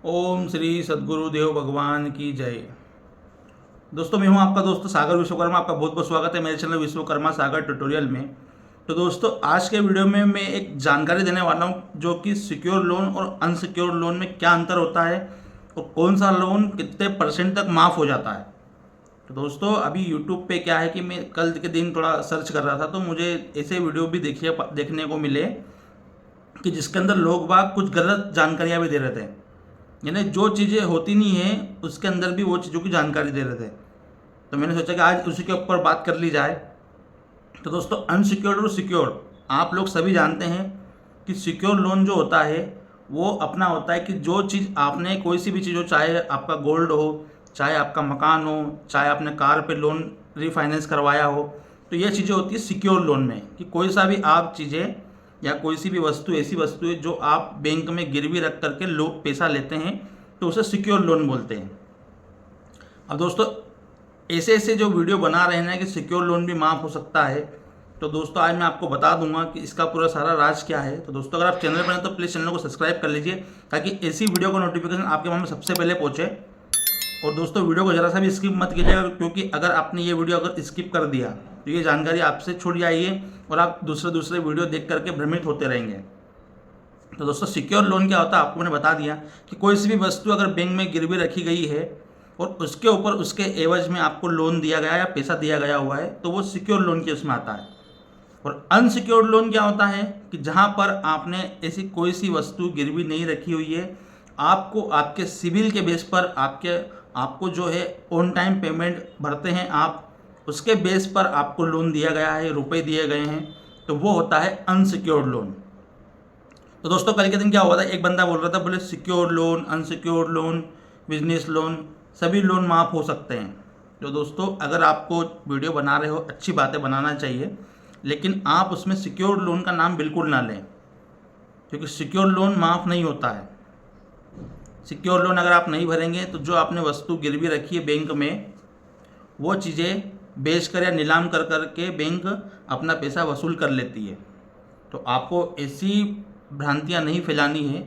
ओम श्री सद्गुरुदेव भगवान की जय। दोस्तों, मैं हूं आपका दोस्त सागर विश्वकर्मा। आपका बहुत बहुत स्वागत है मेरे चैनल विश्वकर्मा सागर ट्यूटोरियल में। तो दोस्तों, आज के वीडियो में मैं एक जानकारी देने वाला हूं जो कि सिक्योर लोन और अनसिक्योर लोन में क्या अंतर होता है और कौन सा लोन कितने परसेंट तक माफ़ हो जाता है। तो दोस्तों, अभी यूट्यूब पे क्या है कि मैं कल के दिन थोड़ा सर्च कर रहा था तो मुझे ऐसे वीडियो भी देखने को मिले कि जिसके अंदर लोग बाग कुछ गलत जानकारियाँ भी दे रहे थे। यानी जो चीज़ें होती नहीं है उसके अंदर भी वो चीज़ों की जानकारी दे रहे थे। तो मैंने सोचा कि आज उसी के ऊपर बात कर ली जाए। तो दोस्तों, अनसिक्योर्ड और सिक्योर, आप लोग सभी जानते हैं कि सिक्योर लोन जो होता है वो अपना होता है कि जो चीज़ आपने कोई सी भी चीज़ हो, चाहे आपका गोल्ड हो, चाहे आपका मकान हो, चाहे आपने कार पे लोन रीफाइनेंस करवाया हो, तो ये चीज़ें होती है सिक्योर लोन में कि कोई सा भी आप चीज़ें या कोई सी भी वस्तु ऐसी वस्तु है जो आप बैंक में गिरवी रख करके लोग पैसा लेते हैं, तो उसे सिक्योर लोन बोलते हैं। अब दोस्तों, ऐसे ऐसे जो वीडियो बना रहे हैं कि सिक्योर लोन भी माफ़ हो सकता है, तो दोस्तों आज मैं आपको बता दूंगा कि इसका पूरा सारा राज क्या है। तो दोस्तों, अगर आप चैनल पर हैं तो प्लीज़ चैनल को सब्सक्राइब कर लीजिए ताकि ऐसी वीडियो का नोटिफिकेशन आपके पास में सबसे पहले पहुंचे। और दोस्तों, वीडियो को ज़रा सा भी स्किप मत कीजिएगा, क्योंकि अगर आपने ये वीडियो अगर स्किप कर दिया तो ये जानकारी आपसे छूट जाएगी और आप दूसरे वीडियो देख करके भ्रमित होते रहेंगे। तो दोस्तों, सिक्योर लोन क्या होता है आपको मैंने बता दिया कि कोई सी भी वस्तु अगर बैंक में गिरवी रखी गई है और उसके ऊपर उसके एवज में आपको लोन दिया गया या पैसा दिया गया हुआ है, तो वो सिक्योर लोन के उसमें आता है। और अनसिक्योर्ड लोन क्या होता है कि जहाँ पर आपने ऐसी कोई सी वस्तु गिरवी नहीं रखी हुई है, आपको आपके सिविल के बेस पर आपको जो है ऑन टाइम पेमेंट भरते हैं आप, उसके बेस पर आपको लोन दिया गया है, रुपए दिए गए हैं, तो वो होता है अनसिक्योर्ड लोन। तो दोस्तों, कल के दिन क्या हुआ था, एक बंदा बोल रहा था, बोले secure loan, unsecured loan, business loan, सभी लोन माफ़ हो सकते हैं। तो दोस्तों, अगर आपको वीडियो बना रहे हो, अच्छी बातें बनाना चाहिए, लेकिन आप उसमें सिक्योर लोन का नाम बिल्कुल ना लें, क्योंकि सिक्योर लोन माफ़ नहीं होता है। सिक्योर लोन अगर आप नहीं भरेंगे तो जो आपने वस्तु गिरवी रखी है बैंक में, वो चीज़ें बेच कर या नीलाम कर करके बैंक अपना पैसा वसूल कर लेती है। तो आपको ऐसी भ्रांतियां नहीं फैलानी है।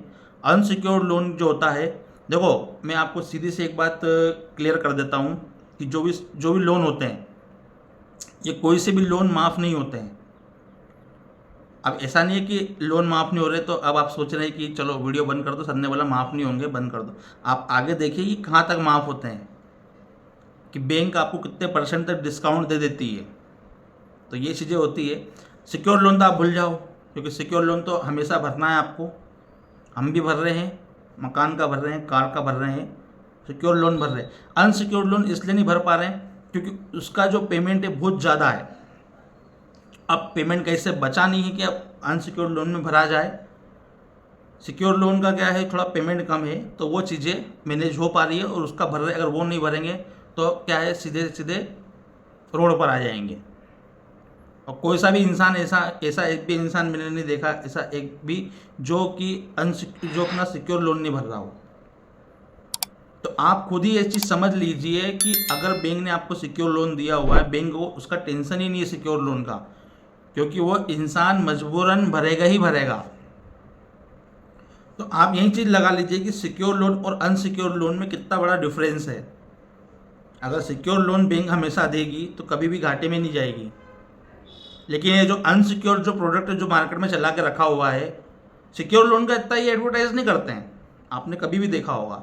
अनसिक्योर्ड लोन जो होता है, देखो मैं आपको सीधी से एक बात क्लियर कर देता हूँ कि जो भी लोन होते हैं, ये कोई से भी लोन माफ़ नहीं होते हैं। अब ऐसा नहीं है कि लोन माफ़ नहीं हो रहे तो अब आप सोच रहे हैं कि चलो वीडियो बंद कर दो, सर ने बोला माफ़ नहीं होंगे, बंद कर दो। आप आगे देखिए कि कहाँ तक माफ़ होते हैं, कि बैंक आपको कितने परसेंट तक डिस्काउंट दे देती है। तो ये चीज़ें होती है। सिक्योर लोन तो आप भूल जाओ, क्योंकि सिक्योर लोन तो हमेशा भरना है आपको। हम भी भर रहे हैं, मकान का भर रहे हैं, कार का भर रहे हैं, सिक्योर लोन भर रहे हैं। अनसिक्योर लोन इसलिए नहीं भर पा रहे हैं क्योंकि उसका जो पेमेंट है बहुत ज़्यादा है। अब पेमेंट कैसे बचा नहीं है कि अब अनसिक्योर लोन में भरा जाए। सिक्योर लोन का क्या है, थोड़ा पेमेंट कम है तो वो चीज़ें मैनेज हो पा रही है और उसका भर रहे। अगर वो नहीं भरेंगे तो क्या है, सीधे सीधे रोड पर आ जाएंगे। और कोई सा भी इंसान ऐसा ऐसा एक भी इंसान मैंने नहीं देखा, ऐसा एक भी जो कि जो अपना सिक्योर लोन नहीं भर रहा हो। तो आप खुद ही ये चीज़ समझ लीजिए कि अगर बैंक ने आपको सिक्योर लोन दिया हुआ है, बैंक को उसका टेंशन ही नहीं है सिक्योर लोन का, क्योंकि वो इंसान मजबूरन भरेगा ही भरेगा। तो आप यही चीज़ लगा लीजिए कि सिक्योर लोन और अनसिक्योर लोन में कितना बड़ा डिफरेंस है। अगर सिक्योर लोन बैंक हमेशा देगी तो कभी भी घाटे में नहीं जाएगी, लेकिन ये जो अनसिक्योर जो प्रोडक्ट जो मार्केट में चला के रखा हुआ है, सिक्योर लोन का इतना ही एडवर्टाइज नहीं करते हैं, आपने कभी भी देखा होगा।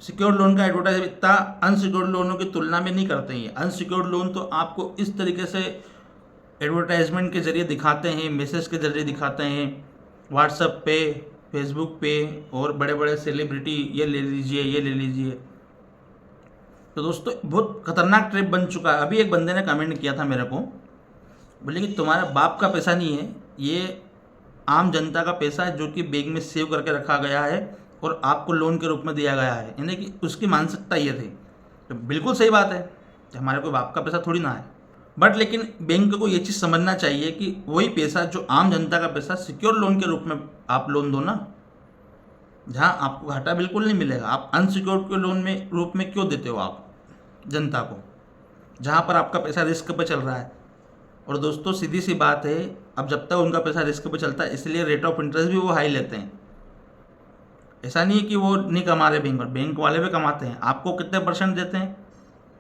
सिक्योर लोन का एडवर्टाइज इतना अनसिक्योर्ड लोनों की तुलना में नहीं करते हैं। अनसिक्योर्ड लोन तो आपको इस तरीके से एडवर्टाइजमेंट के ज़रिए दिखाते हैं, मैसेज के ज़रिए दिखाते हैं, व्हाट्सएप पे, फेसबुक पे, और बड़े बड़े सेलिब्रिटी ये ले लीजिए, ये ले लीजिए। तो दोस्तों, बहुत खतरनाक ट्रिप बन चुका है। अभी एक बंदे ने कमेंट किया था मेरे को, बोले कि तुम्हारा बाप का पैसा नहीं है, ये आम जनता का पैसा है जो कि बैंक में सेव करके रखा गया है और आपको लोन के रूप में दिया गया है। यानी कि उसकी मानसिकता ये थी। तो बिल्कुल सही बात है कि हमारे कोई बाप का पैसा थोड़ी ना है, बट लेकिन बैंक को ये चीज़ समझना चाहिए कि वही पैसा जो आम जनता का पैसा सिक्योर लोन के रूप में आप लोन दो ना, जहाँ आपको घाटा बिल्कुल नहीं मिलेगा। आप अनसिक्योर्ड के लोन में रूप में क्यों देते हो आप जनता को, जहाँ पर आपका पैसा रिस्क पे चल रहा है। और दोस्तों, सीधी सी बात है, अब जब तक उनका पैसा रिस्क पे चलता है इसलिए रेट ऑफ इंटरेस्ट भी वो हाई लेते हैं। ऐसा नहीं है कि वो नहीं कमा रहे बैंक वाले भी कमाते हैं। आपको कितने परसेंट देते हैं?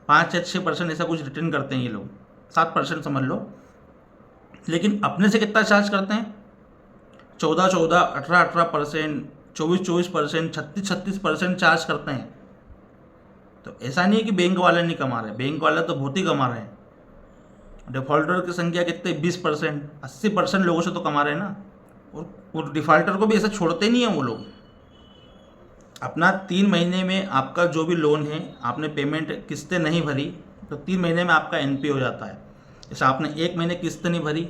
5 या 6% ऐसा कुछ रिटर्न करते हैं ये लोग, 7% समझ लो। लेकिन अपने से कितना चार्ज करते हैं? 14, 18% 24% 36% चार्ज करते हैं। तो ऐसा नहीं है कि बैंक वाले नहीं कमा रहे, बैंक वाले तो बहुत ही कमा रहे हैं। डिफ़ॉल्टर की संख्या कितने? 20%, 80% लोगों से तो कमा रहे हैं ना। और डिफ़ॉल्टर को भी ऐसा छोड़ते नहीं हैं वो लोग। अपना 3 महीने में आपका जो भी लोन है, आपने पेमेंट किस्तें नहीं भरी तो 3 महीने में आपका एनपी हो जाता है। जैसे आपने 1 महीने किस्त नहीं भरी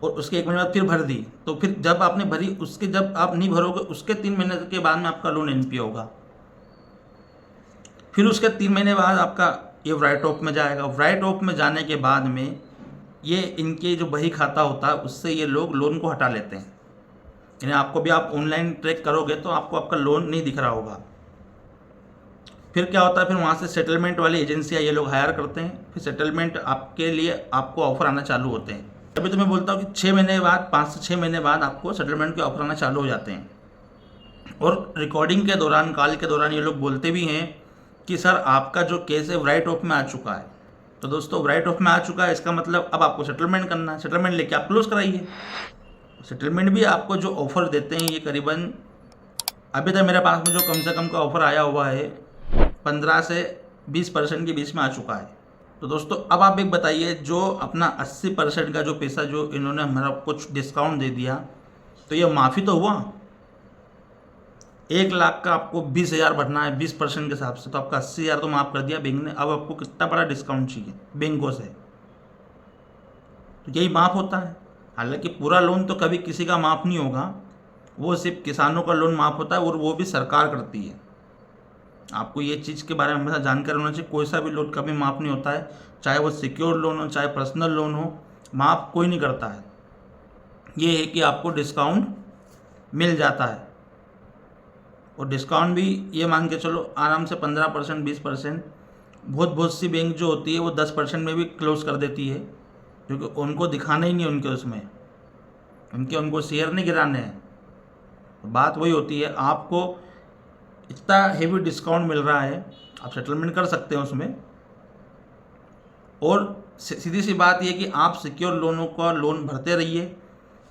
और उसके 1 महीने बाद फिर भर दी, तो फिर जब आपने भरी उसके जब आप नहीं भरोगे उसके 3 महीने के बाद में आपका लोन एनपी होगा। फिर उसके 3 महीने बाद आपका ये राइट ऑफ में जाएगा। राइट ऑफ में जाने के बाद में ये इनके जो बही खाता होता है उससे ये लोग लोन को हटा लेते हैं। यानी आपको भी आप ऑनलाइन ट्रैक करोगे तो आपको आपका लोन नहीं दिख रहा होगा। फिर क्या होता है, फिर वहाँ से सेटलमेंट वाली एजेंसियाँ ये लोग हायर करते हैं। फिर सेटलमेंट आपके लिए आपको ऑफर आना चालू होते हैं। अभी तो मैं बोलता हूँ कि 6 महीने बाद, 5 से 6 महीने बाद आपको सेटलमेंट के ऑफर आना चालू हो जाते हैं। और रिकॉर्डिंग के दौरान, कॉल के दौरान ये लोग बोलते भी हैं कि सर आपका जो केस है राइट ऑफ में आ चुका है। तो दोस्तों राइट ऑफ में आ चुका है इसका मतलब अब आपको सेटलमेंट करना है। सेटलमेंट लेके आप क्लोज कराइए। सेटलमेंट भी आपको जो ऑफ़र देते हैं ये करीबन, अभी तक मेरे पास में जो कम से कम का ऑफ़र आया हुआ है 15 से 20% के बीच में आ चुका है। तो दोस्तों अब आप एक बताइए, जो अपना 80% का जो पैसा जो इन्होंने हमारा कुछ डिस्काउंट दे दिया, तो ये माफ़ी तो हुआ। 1 लाख का आपको 20,000 भरना है 20% के हिसाब से, तो आपका 80,000 तो माफ़ कर दिया बैंक ने। अब आपको कितना बड़ा डिस्काउंट चाहिए बैंकों से? तो यही माफ़ होता है। हालांकि पूरा लोन तो कभी किसी का माफ़ नहीं होगा, वो सिर्फ किसानों का लोन माफ़ होता है और वो भी सरकार करती है। आपको ये चीज़ के बारे में हमेशा जानकारी होना चाहिए। कोई सा भी लोन कभी माफ़ नहीं होता है, चाहे वो सिक्योर लोन हो चाहे पर्सनल लोन हो, माफ़ कोई नहीं करता है। ये है कि आपको डिस्काउंट मिल जाता है। और डिस्काउंट भी ये मान के चलो आराम से 15% 20%। बहुत सी बैंक जो होती है वो 10% में भी क्लोज कर देती है, क्योंकि उनको दिखाना ही नहीं उनके उसमें, उनको शेयर नहीं गिराने हैं। तो बात वही होती है, आपको इतना हेवी डिस्काउंट मिल रहा है, आप सेटलमेंट कर सकते हैं उसमें। और सीधी सी बात यह कि आप सिक्योर लोनों का लोन भरते रहिए।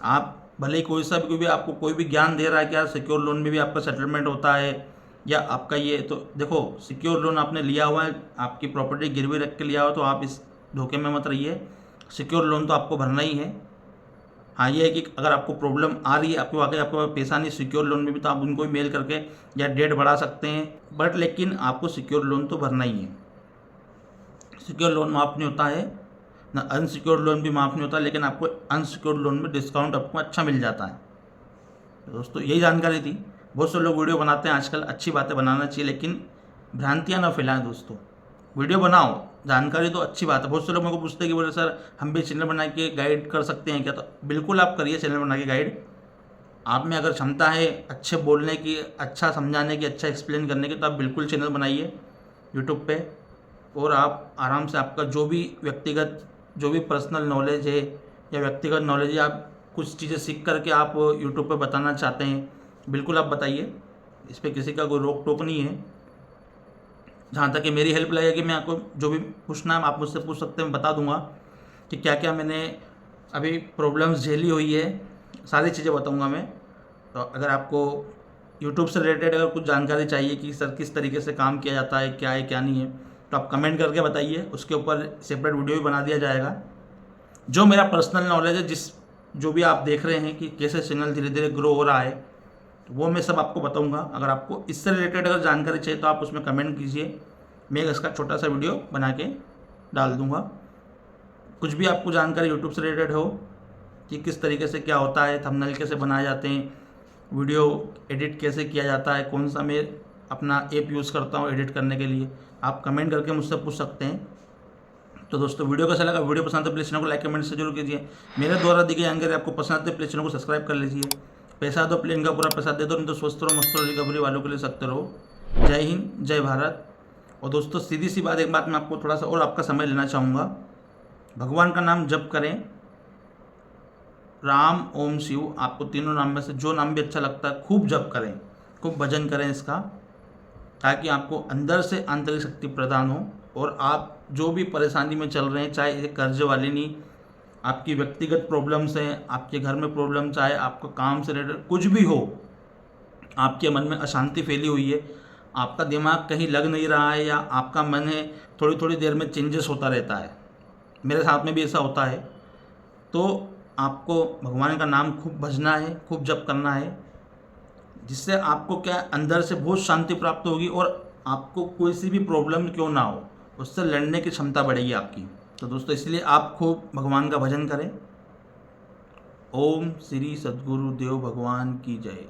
आप भले ही कोई भी आपको कोई भी ज्ञान दे रहा है कि यार सिक्योर लोन में भी आपका सेटलमेंट होता है या आपका ये, तो देखो सिक्योर लोन आपने लिया हुआ है, आपकी प्रॉपर्टी गिरवी रख के लिया हो, तो आप इस धोखे में मत रहिए। सिक्योर लोन तो आपको भरना ही है। हाँ ये है कि अगर आपको प्रॉब्लम आ रही है, आपको वाकई आपके पास पैसा नहीं सिक्योर लोन में भी, तो आप उनको भी मेल करके या डेट बढ़ा सकते हैं, बट लेकिन आपको सिक्योर लोन तो भरना ही है। सिक्योर लोन माफ़ नहीं होता है ना, अनसिक्योर्ड लोन भी माफ़ नहीं होता, लेकिन आपको अनसिक्योर्ड लोन में डिस्काउंट आपको अच्छा मिल जाता है। तो दोस्तों यही जानकारी थी। बहुत से लोग वीडियो बनाते हैं आजकल, अच्छी बातें बनाना चाहिए, लेकिन भ्रांतियाँ ना फैलाएं दोस्तों। वीडियो बनाओ, जानकारी तो अच्छी बात है। बहुत से लोग मेरे को पूछते हैं कि बोले सर हम भी चैनल बना के गाइड कर सकते हैं क्या? तो बिल्कुल आप करिए चैनल बना के गाइड। आप में अगर क्षमता है अच्छे बोलने की, अच्छा समझाने की, अच्छा एक्सप्लेन करने की, तो आप बिल्कुल चैनल बनाइए यूट्यूब पे। और आप आराम से आपका जो भी व्यक्तिगत, जो भी पर्सनल नॉलेज है या व्यक्तिगत नॉलेज है, आप कुछ चीज़ें सीख करके आप यूट्यूब पे बताना चाहते हैं, बिल्कुल आप बताइए। इस पर किसी का कोई रोक टोक नहीं है। जहाँ तक कि मेरी हेल्प लगेगी, मैं आपको जो भी पूछना है आप मुझसे पूछ सकते हैं, बता दूंगा कि क्या क्या मैंने अभी प्रॉब्लम्स झेली हुई है, सारी चीज़ें बताऊंगा मैं। तो अगर आपको यूट्यूब से रिलेटेड अगर कुछ जानकारी चाहिए कि सर किस तरीके से काम किया जाता है, क्या नहीं है, तो आप कमेंट करके बताइए, उसके ऊपर सेपरेट वीडियो भी बना दिया जाएगा। जो मेरा पर्सनल नॉलेज है, जो भी आप देख रहे हैं कि कैसे चैनल धीरे धीरे ग्रो हो रहा है, तो वो मैं सब आपको बताऊंगा। अगर आपको इससे रिलेटेड अगर जानकारी चाहिए तो आप उसमें कमेंट कीजिए, मैं इसका छोटा सा वीडियो बना के डाल दूंगा। कुछ भी आपको जानकारी यूट्यूब से रिलेटेड हो कि किस तरीके से क्या होता है, थंबनेल कैसे बनाए जाते हैं, वीडियो एडिट कैसे किया जाता है, कौन सा मैं अपना ऐप यूज़ करता हूँ एडिट करने के लिए, आप कमेंट करके मुझसे पूछ सकते हैं। तो दोस्तों वीडियो कैसा लगा, वीडियो पसंद है प्लीज़ चैनल को लाइक कमेंट से जरूर कीजिए। मेरे द्वारा दी गई जानकारी आपको पसंद है प्लीज़ चैनल को सब्सक्राइब कर लीजिए। पैसा दो प्लेन का पूरा पैसा दे दो, नहीं तो स्वस्थ रहो मस्त रहो, रिकवरी वालों के लिए सकते रहो। जय हिंद जय भारत। और दोस्तों सीधी सी बात, एक बात मैं आपको थोड़ा सा और आपका समय लेना चाहूँगा। भगवान का नाम जप करें, राम ओम शिव, आपको तीनों नाम में से जो नाम भी अच्छा लगता है खूब जप करें, खूब भजन करें इसका, ताकि आपको अंदर से आंतरिक शक्ति प्रदान हो और आप जो भी परेशानी में चल रहे हैं, चाहे ये कर्ज वाली नहीं, आपकी व्यक्तिगत प्रॉब्लम्स हैं, आपके घर में प्रॉब्लम, चाहे आपको काम से रिलेटेड कुछ भी हो, आपके मन में अशांति फैली हुई है, आपका दिमाग कहीं लग नहीं रहा है, या आपका मन है थोड़ी थोड़ी देर में चेंजेस होता रहता है, मेरे साथ में भी ऐसा होता है, तो आपको भगवान का नाम खूब भजना है, खूब जप करना है, जिससे आपको क्या अंदर से बहुत शांति प्राप्त होगी और आपको कोई सी भी प्रॉब्लम क्यों ना हो, उससे लड़ने की क्षमता बढ़ेगी आपकी। तो दोस्तों इसलिए आप खूब भगवान का भजन करें। ओम श्री सद्गुरु देव भगवान की जय।